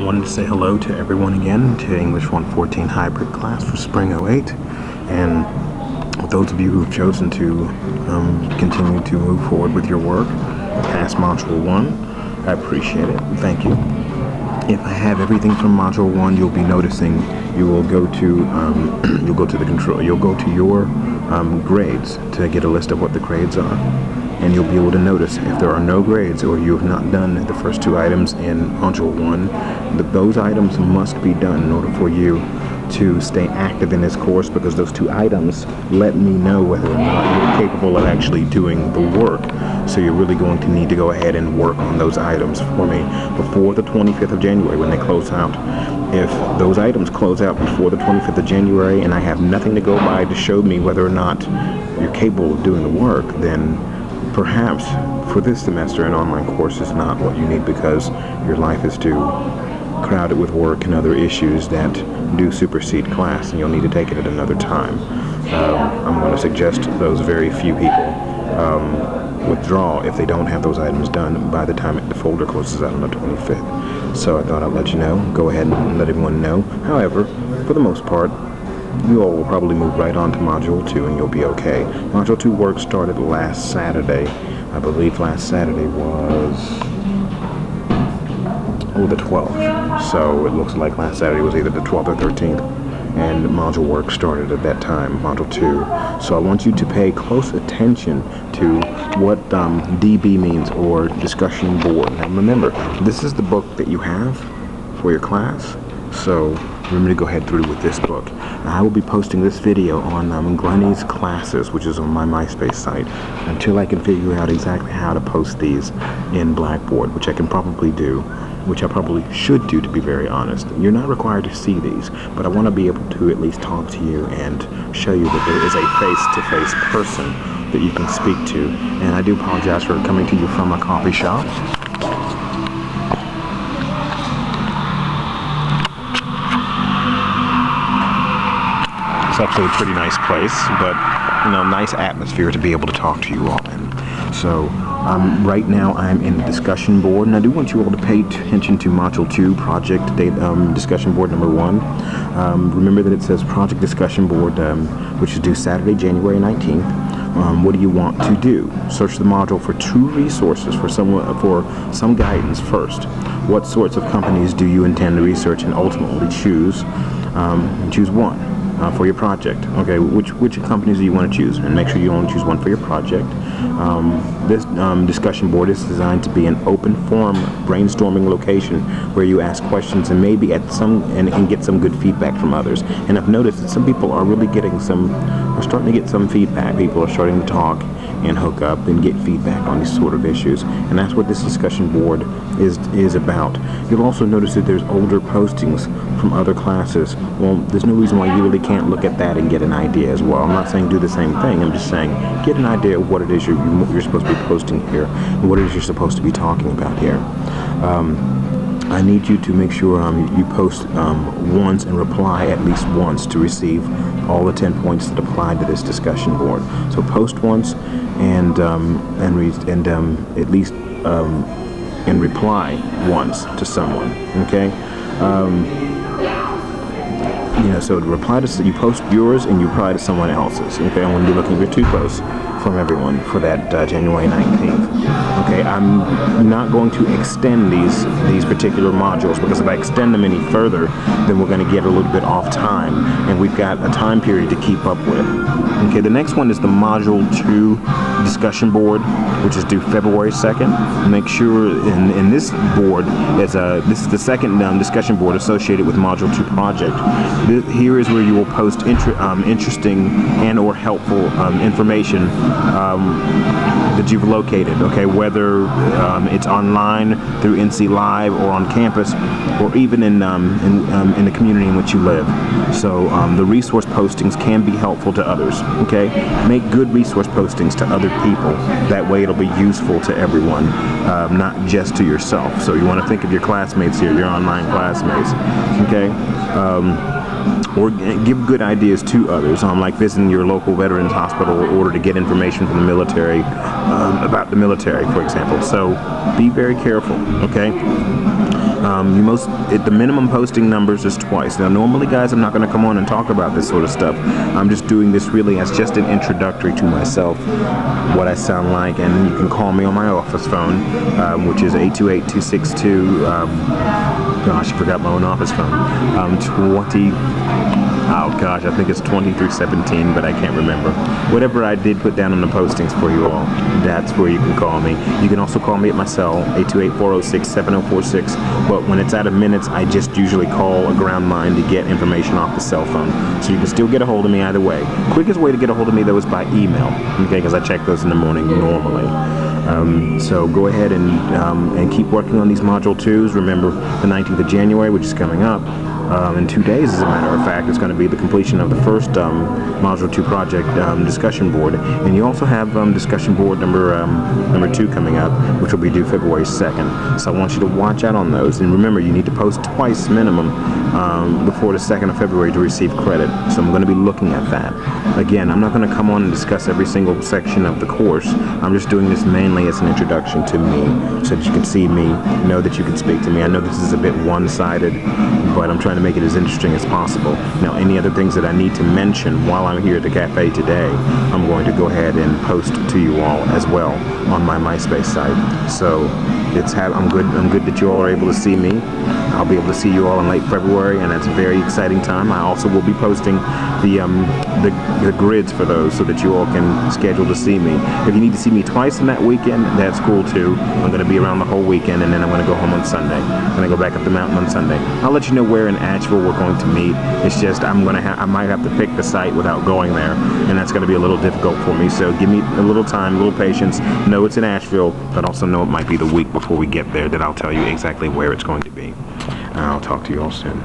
wanted to say hello to everyone again to English 114 hybrid class for spring '08, and with those of you who've chosen to continue to move forward with your work past module 1, I appreciate it. Thank you. If I have everything from module 1, you'll be noticing you will go to you'll go to your grades to get a list of what the grades are, and you'll be able to notice if there are no grades or you have not done the first 2 items in module 1, those items must be done in order for you to stay active in this course, because those 2 items let me know whether or not you're capable of actually doing the work. So you're really going to need to go ahead and work on those items for me before the 25th of January when they close out. If those items close out before the 25th of January and I have nothing to go by to show me whether or not you're capable of doing the work, then perhaps for this semester an online course is not what you need, because your life is too crowded with work and other issues that do supersede class, and you'll need to take it at another time. I'm going to suggest those very few people withdraw if they don't have those items done by the time the folder closes out on the 25th. So I thought I'd let you know. Go ahead and let everyone know. However, for the most part, you all will probably move right on to Module 2 and you'll be okay. Module 2 work started last Saturday. I believe last Saturday was the 12th. So it looks like last Saturday was either the 12th or 13th. And module work started at that time, Module 2. So I want you to pay close attention to what DB means, or discussion board. Now remember, this is the book that you have for your class. So remember to go ahead through with this book. Now, I will be posting this video on Glennie's classes, which is on my MySpace site, until I can figure out exactly how to post these in Blackboard, which I can probably do, which I probably should do, to be very honest. You're not required to see these, but I want to be able to at least talk to you and show you that there is a face-to-face person that you can speak to. And I do apologize for coming to you from a coffee shop. It's actually a pretty nice place, but nice atmosphere to be able to talk to you all in. So right now I'm in the discussion board, and I do want you all to pay attention to Module 2 project discussion board number 1. Remember that it says project discussion board, which is due Saturday, January 19th. What do you want to do? Search the module for 2 resources for some guidance first. What sorts of companies do you intend to research, and ultimately choose one for your project? Okay, which companies do you want to choose? And make sure you only choose one for your project. This discussion board is designed to be an open forum brainstorming location where you ask questions and maybe get some good feedback from others. And I've noticed that some people are really starting to get some feedback. People are starting to talk and hook up and get feedback on these sort of issues, and that's what this discussion board is about. You'll also notice that there's older postings from other classes. Well, there's no reason why you really can't look at that and get an idea as well. I'm not saying do the same thing. I'm just saying get an idea of what it is you're supposed to be posting here, and what it is you're supposed to be talking about here. I need you to make sure you post once and reply at least once to receive all the 10 points that apply to this discussion board. So post once and at least and reply once to someone. Okay. So to reply to, you post yours and you reply to someone else's. Okay, I'm going to be looking for 2 posts from everyone for that January 19th. Okay, I'm not going to extend these particular modules, because if I extend them any further, then we're going to get a little bit off time, and we've got a time period to keep up with. Okay, the next one is the Module 2 discussion board, which is due February 2nd. Make sure in this board, this is the second discussion board associated with Module 2 project. Here is where you will post interesting and or helpful information that you've located. Okay, whether it's online through NC Live or on campus, or even in the community in which you live. So the resource postings can be helpful to others. Okay, make good resource postings to other people. That way it'll be useful to everyone, not just to yourself. So you want to think of your classmates here, your online classmates. Okay. Or give good ideas to others, like visiting your local veterans hospital in order to get information from the military, about the military, for example. So be very careful, okay? The minimum posting numbers is twice. Now, normally, guys, I'm not going to come on and talk about this sort of stuff. I'm just doing this really as just an introductory to myself, what I sound like, and you can call me on my office phone, which is 828-262. Gosh, I forgot my own office phone. Oh gosh, I think it's 2317, but I can't remember. Whatever I did put down on the postings for you all, that's where you can call me. You can also call me at my cell, 828-406-7046, but when it's out of minutes, I just usually call a ground line to get information off the cell phone. So you can still get a hold of me either way. Quickest way to get a hold of me, though, is by email, okay, because I check those in the morning normally. So go ahead and keep working on these Module 2s. Remember, the 19th of January, which is coming up, in 2 days, as a matter of fact, it's going to be the completion of the first Module 2 project discussion board. And you also have discussion board number 2 coming up, which will be due February 2nd. So I want you to watch out on those. And remember, you need to post twice minimum before the 2nd of February to receive credit. So I'm going to be looking at that. Again, I'm not going to come on and discuss every single section of the course. I'm just doing this mainly as an introduction to me, so that you can see me, know that you can speak to me. I know this is a bit one-sided, but I'm trying to make it as interesting as possible. Now, any other things that I need to mention while I'm here at the cafe today, I'm going to go ahead and post to you all as well on my MySpace site. So I'm good that you all are able to see me. I'll be able to see you all in late February, and that's a very exciting time. I also will be posting the grids for those so that you all can schedule to see me. If you need to see me twice in that weekend, that's cool too. I'm going to be around the whole weekend, and then I'm going to go home on Sunday. I'm going to go back up the mountain on Sunday. I'll let you know where in Asheville we're going to meet. It's just I might have to pick the site without going there, and that's going to be a little difficult for me. So give me a little time, a little patience. Know it's in Asheville, but also know it might be the week before we get there that I'll tell you exactly where it's going to be. I'll talk to you all soon.